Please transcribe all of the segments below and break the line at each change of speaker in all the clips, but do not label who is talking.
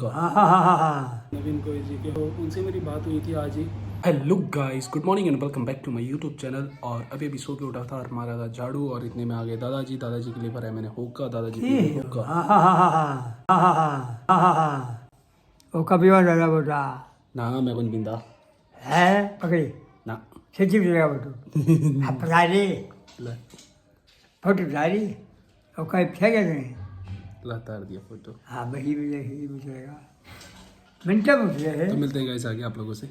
हुक्का। नवीन कोई जी के हो, उनसे मेरी बात हुई थी आज ही। Hello guys, good morning and welcome back to my YouTube channel. और अभी सो के उठा था और मारा था झाड़ू और इतने में आ गए दादाजी। दादाजी के लिए भरा है मैंने हुक्का। दादाजी के लिए हुक्का।
वो कभी और लगा बेटा
ना मैं कुछ बिंदा
है पकड़ी
ना
सच्ची लगा बेटू अपराधी
ला
फोटो डाली और कहीं फेंके नहीं।
ला तार दिया फोटो।
हाँ वही भी यही पूछेगा मिनटा पूछ रहे
तो
हैं
मिलते हैं गाइस आगे आप लोगों से।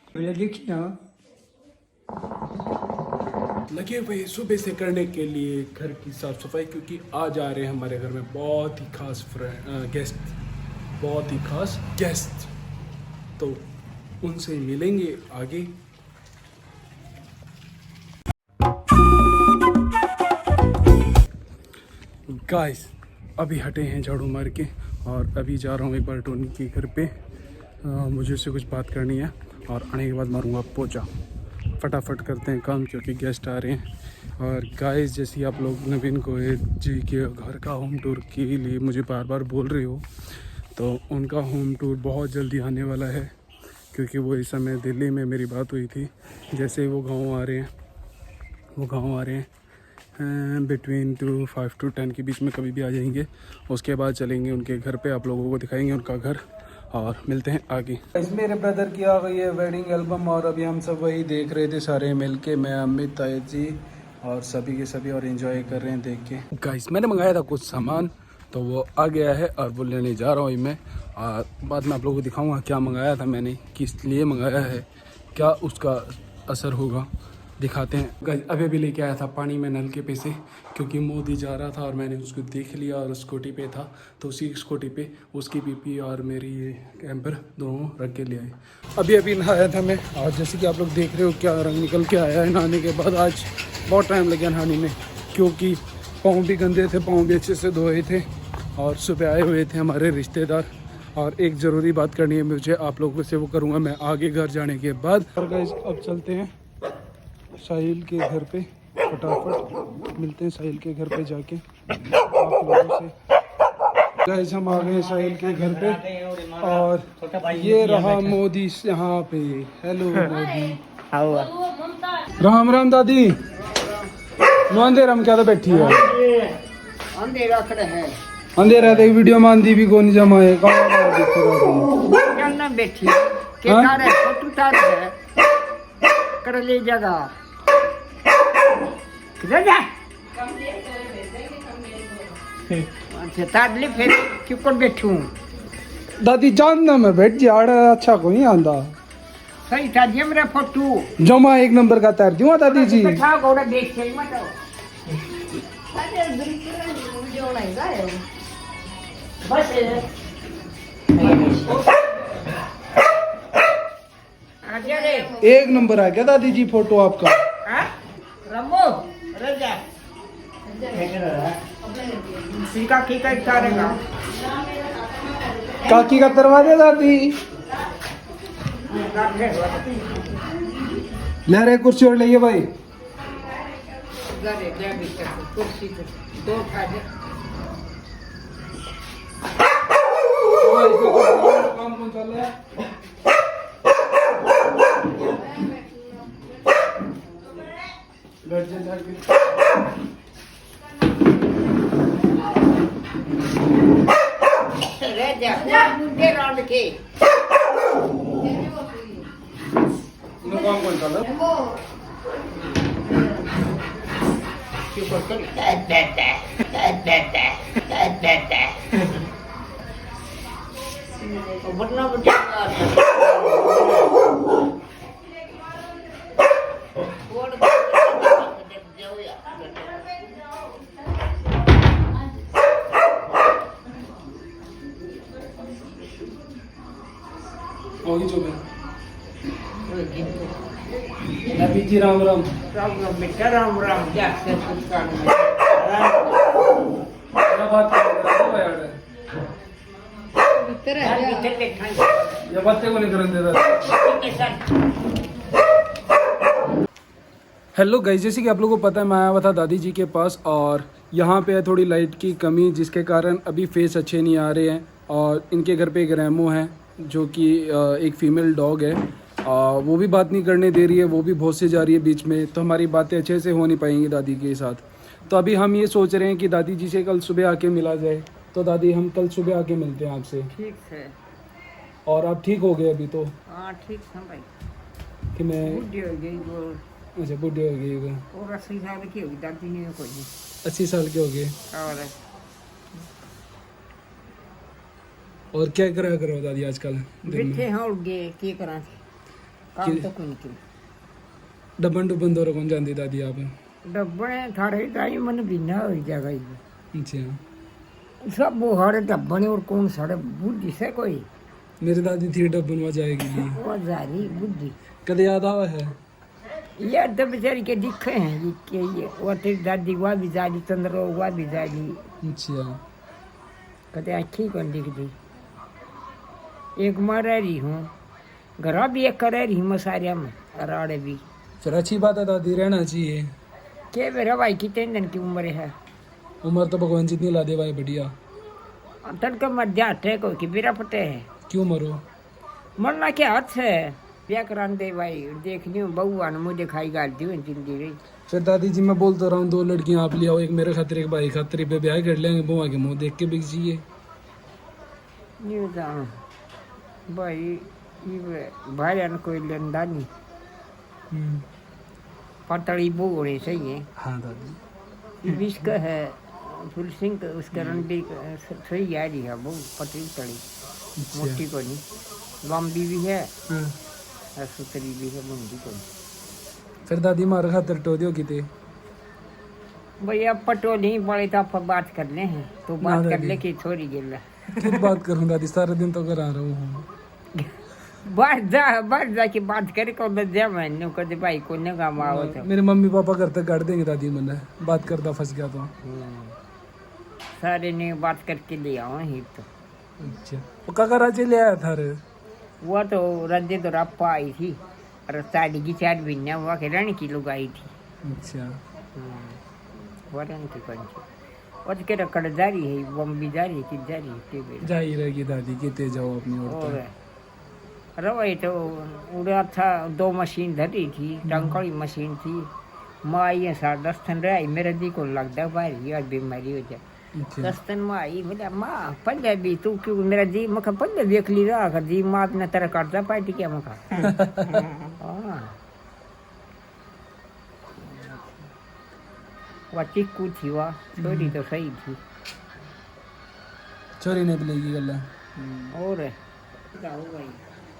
बोले देखी ना
लगे हुए सुबह से करने के लिए घर की साफ सफाई, क्योंकि आज आ रहे हैं हमारे घर में बहुत ही खास गेस्ट, बहुत ही खास गेस्ट। तो उनसे मिलेंगे आगे। गाइस अभी हटे हैं झाड़ू मार के और अभी जा रहा हूँ एक बार टोनी के घर पे। मुझे उससे कुछ बात करनी है और आने के बाद मारूंगा पोछा। फटाफट करते हैं काम क्योंकि गेस्ट आ रहे हैं। और गाइस जैसे आप लोग नवीन गोयल जी के घर का होम टूर के लिए मुझे बार बार बोल रहे हो, तो उनका होम टूर बहुत जल्दी आने वाला है, क्योंकि वो इस समय दिल्ली में मेरी बात हुई थी। जैसे ही वो गाँव आ रहे हैं बिटवीन 5 to 10 के बीच में कभी भी आ जाएंगे। उसके बाद चलेंगे उनके घर पे, आप लोगों को दिखाएंगे उनका घर और मिलते हैं आगे। इस मेरे ब्रदर की आ गई है वेडिंग एल्बम और अभी हम सब वही देख रहे थे सारे मिलके, मैं अमित तायद जी और सभी के सभी, और एंजॉय कर रहे हैं देख के। गाइस मैंने मंगाया था कुछ सामान तो वो आ गया है और वो लेने जा रहा हूँ मैं। और बाद में आप लोगों को दिखाऊंगा क्या मंगाया था मैंने, किस लिए मंगाया है, क्या उसका असर होगा, दिखाते हैं। गाइस अभी लेके आया था पानी में नलके पे से, क्योंकि मोदी जा रहा था और मैंने उसको देख लिया और स्कूटी पे था, तो उसी स्कूटी पे उसकी पीपी और मेरी ये कैंपर दोनों रख के ले आए। अभी नहाया था मैं और जैसे कि आप लोग देख रहे हो क्या रंग निकल के आया है नहाने के बाद। आज बहुत टाइम लग गया नहाने में, क्योंकि पाँव भी गंदे थे, पाँव भी अच्छे से धोए थे। और सुबह आए हुए थे हमारे रिश्तेदार। और एक ज़रूरी बात करनी है मुझे आप लोगों से, वो करूँगा मैं आगे घर जाने के बाद। और गाइस अब चलते हैं साहिल के घर पे, फटाफट मिलते हैं साहिल के घर पे जाके आप लोगों से। गाइस हम आ गए साहिल के घर पे और ये रहा मोदी यहाँ पे। हेलो मोदी। राम राम दादी। अंधेरा में क्या तो बैठी है,
अंधेरा खड़े हैं
अंधेरा देख वीडियो में आंधी भी कौन जमा है
क्या बैठी के तारे फोटो तारे है कर ले जगह किधर जा अच्छा ताडली फिर क्यों कर बैठूं
दादी जानना मैं बैठ जा अच्छा कोई आंदा
सही था जी मेरा फोटो
जमा एक नंबर का तार दूंगा दादी जी।
बैठा गोड़ा देख के मत बस आजा रे
एक नंबर आ गया दादी जी फोटो आपका।
हां रमो रजा सीका की का करेगा
काकी का दरवाजा दादी ले रहे कुर्सी और लेइए भाई।
गरे दे भी कुर्सी पे दो खाजे
काम कौन चल रहा है? बैठ जा जाके।
रजा मुंडे राउंड के
नो काम कौन चल रहा है?
क्यों कर वरना बच्चा
होगी जो नबी जी राम राम।
राम राम बेटा राम राम क्या से कुछ काम
क्या बात कर रहे हो यार? ये बातें को नहीं करने देता। हेलो गाइस, जैसे कि आप लोगों को पता है मैं आया हुआ था दादी जी के पास और यहाँ पे है थोड़ी लाइट की कमी, जिसके कारण अभी फेस अच्छे नहीं आ रहे हैं। और इनके घर पे एक रेमो है जो कि एक फ़ीमेल डॉग है। वो भी बात नहीं करने दे रही है, वो भी बहुत से जा रही है बीच में, तो हमारी बातें अच्छे से हो नहीं पाएंगी दादी के साथ। तो अभी हम ये सोच रहे हैं कि दादी जी से कल सुबह आके मिला जाए। तो दादी हम कल सुबह आके मिलते हैं आपसे।
ठीक है।
और आप ठीक हो गए अभी तो?
हाँ ठीक है भाई।
कि मैं
बुढ़ी हो गई वो,
अच्छा बुढ़े हो गई वो,
और 80 साल की होगी दादी ने कोई।
80 साल के हो गए। और क्या करा करो दादी आजकल दिन में?
बैठे हैं उठ गए की करा काम तो कोई नहीं।
डबन डुबन दौर कौन जाती दादी आप?
डब्बे थारे टाइम मन बिना हो जाएगा ये
अच्छा
सब वो हरे डब्बे और कौन सारे बुद्धि से कोई
मेरी दादी थी डबन वहाँ जाएगी लिए
वो जारी बुद्धि
कदे याद आवा है
यार तो बेचारी के दिखे हैं ये के ये वो तेरी दादी वह भी जारी चंद्रो वह भी जारी।
अच्छा
कहते अच्छी कौन दिख दी एक मर रही हूँ घर भी एक कर रही मसारिया में अराड़े भी।
फिर अच्छी बात है दादी रहना चाहिए।
के मेरा भाई कितने दिन की उम्र है?
उम्र तो भगवान जितनी ला दे भाई बढ़िया।
तड़का मर जाते को कि बिरा पटे है
क्यों मरो?
मरना क्या हाथ है क्या करान दे भाई देख लियो बउआ ने मुझे खाई गाल दी जिंदगी रही।
फिर दादी जी मैं बोलता रहा हूँ 2 लड़कियाँ आप ले आओ, एक मेरे खातिर एक भाई खातिर पे ब्याह कर लेंगे, बुआ के मुँह देख के बिक जाइए।
नहीं जाऊँ भाई ये भाई ने कोई लेंदा नहीं पतड़ी बो होनी चाहिए।
हाँ दादी
विश्क है फुल सिंह उसका रंडी सही आ रही है वो पतली तड़ी मोटी को नहीं लंबी भी है और सुतरी भी है मुंडी को नहीं।
फिर दादी मार खातिर टो दियो किते
भैया पटो नहीं पड़े तो आप बात कर ले हैं तो बात कर ले कि छोड़ी गिल्ला
खुद बात करूँ दादी सारे दिन तो करा रहा हूँ।
बात जा की बात करे को जा मैंने कर दे भाई को ने काम आओ तो
मेरे मम्मी पापा घर तक काट देंगे दादी मैंने बात करता फंस गया तो।
सारे ने बात करके ले आओ ही तो।
अच्छा वो काका राजे ले आया था रे?
वो तो रद्दे तो रप्पा आई थी और साड़ी की 4 बिन्ना हुआ के रण की लोग आई थी।
अच्छा
वो रण की कौन सी और के रकड़ जारी है बम्बी जारी की जारी है
जा ही रहेगी दादी किते जाओ अपनी
और रवाई तो उड़ा था 2 मशीन धरी थी टंकड़ी मशीन थी माँ ये 10 दिन रही मेरे दी को लगता भाई यार बीमारी हो जाए 10 दिन में आई बोला माँ पहले भी तू क्यों मेरा जी मखा पहले देख ली रहा कर जी माँ अपना तरह करता पार्टी क्या मखा। वह चिक्कू थी वह छोरी तो सही थी
छोरी ने लेगी गल्ला
और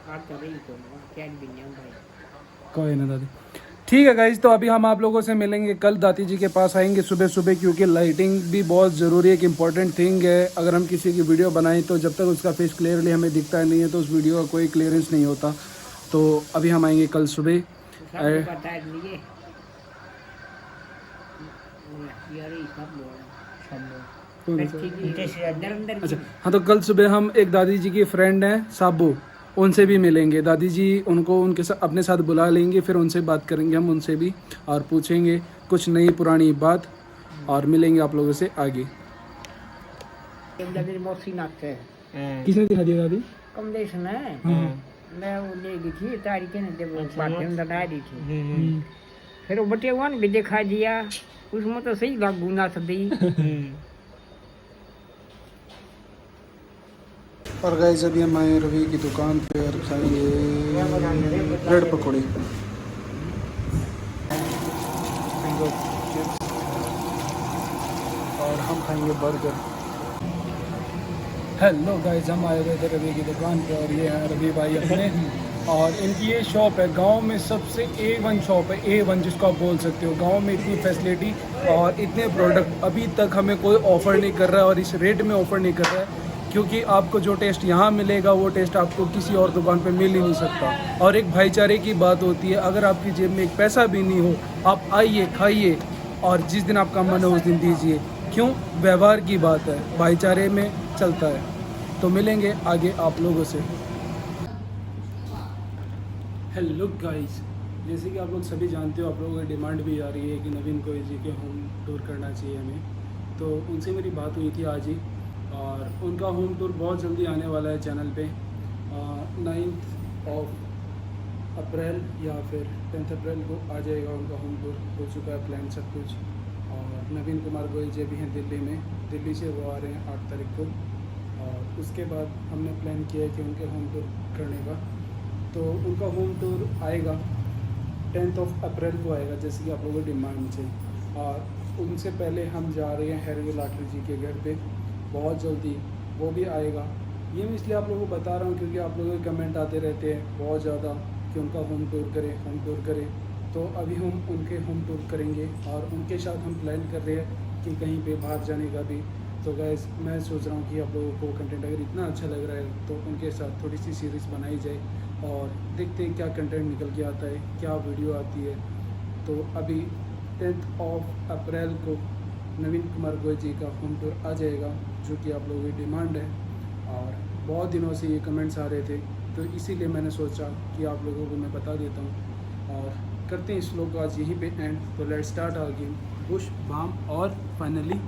भाई तो रही तो क्या भी नहीं भाई
कोई ना दादी ठीक है गाइज। तो अभी हम आप लोगों से मिलेंगे कल दादी जी के पास आएंगे सुबह सुबह क्योंकि लाइटिंग भी बहुत ज़रूरी है, एक इम्पॉर्टेंट थिंग है। अगर हम किसी की वीडियो बनाएं तो जब तक उसका फेस क्लियरली हमें दिखता नहीं है तो उस वीडियो का कोई क्लियरेंस नहीं होता। तो अभी हम आएंगे कल सुबह। अच्छा हाँ तो कल सुबह हम एक दादी जी की फ्रेंड हैं साबू उनसे भी मिलेंगे। दादी जी उनको उनके साथ अपने साथ बुला लेंगे फिर उनसे बात करेंगे हम उनसे भी और पूछेंगे कुछ नई पुरानी बात और मिलेंगे आप लोगों से आगे। किसने दिखा दिया दादी?
कमलेश ने मैं वो ले गई थी तारीख ने जब बाथरूम लगा दी थी फिर वो बटे हुआ भी दिखा दिया उसमें तो सही लागू ना दी।
और गाइस अभी हम आए रवि की दुकान पे और खाएंगे ब्रेड पकौड़े। और हम खाएंगे बर्गर। हेलो गाइस हम आए हुए थे रवि की दुकान पे और ये हैं रवि भाई अपने और इनकी ये शॉप है गांव में सबसे A1 शॉप है A1 जिसको आप बोल सकते हो। गांव में इतनी फैसिलिटी और इतने प्रोडक्ट अभी तक हमें कोई ऑफ़र नहीं कर रहा है और इस रेट में ऑफ़र नहीं कर रहा है क्योंकि आपको जो टेस्ट यहाँ मिलेगा वो टेस्ट आपको किसी और दुकान पे मिल ही नहीं सकता। और एक भाईचारे की बात होती है, अगर आपकी जेब में एक पैसा भी नहीं हो आप आइए खाइए और जिस दिन आपका मन हो उस दिन दीजिए। क्यों? व्यवहार की बात है, भाईचारे में चलता है। तो मिलेंगे आगे आप लोगों से। हेलो गाइस, जैसे कि आप लोग सभी जानते हो आप लोगों की डिमांड भी आ रही है कि नवीन कोई जी के होम टूर करना चाहिए हमें, तो उनसे मेरी बात हुई थी आज ही और उनका होम टूर बहुत जल्दी आने वाला है चैनल पे। 9 अप्रैल या फिर 10 अप्रैल को आ जाएगा उनका होम टूर। हो चुका है प्लान सब कुछ। और नवीन कुमार गोयल जी भी हैं दिल्ली में, दिल्ली से वो आ रहे हैं 8 तारीख को। और उसके बाद हमने प्लान किया है कि उनके होम टूर करने का। तो उनका होम टूर आएगा 10 अप्रैल को आएगा, जैसे कि आप लोगों की डिमांड से। और उनसे पहले हम जा रहे हैं हैरी लाटरी जी के घर पे बहुत जल्दी, वो भी आएगा। ये मैं इसलिए आप लोगों को बता रहा हूँ क्योंकि आप लोगों के कमेंट आते रहते हैं बहुत ज़्यादा कि उनका होम टूर करें, होम टूर करें। तो अभी हम उनके होम टूर करेंगे और उनके साथ हम प्लान कर रहे हैं कि कहीं पे बाहर जाने का भी। तो गैस मैं सोच रहा हूँ कि आप लोगों को कंटेंट अगर इतना अच्छा लग रहा है तो उनके साथ थोड़ी सी सीरीज़ बनाई जाए और देखते हैं क्या कंटेंट निकल के आता है, क्या वीडियो आती है। तो अभी 10 अप्रैल को नवीन कुमार गोयल जी का होम टूर आ जाएगा, जो कि आप लोगों की डिमांड है और बहुत दिनों से ये कमेंट्स आ रहे थे। तो इसीलिए मैंने सोचा कि आप लोगों को मैं बता देता हूँ। और करते हैं इस लोग को आज यहीं पे एंड। तो लेट्स स्टार्ट आवर गेम, बुश बाम और फाइनली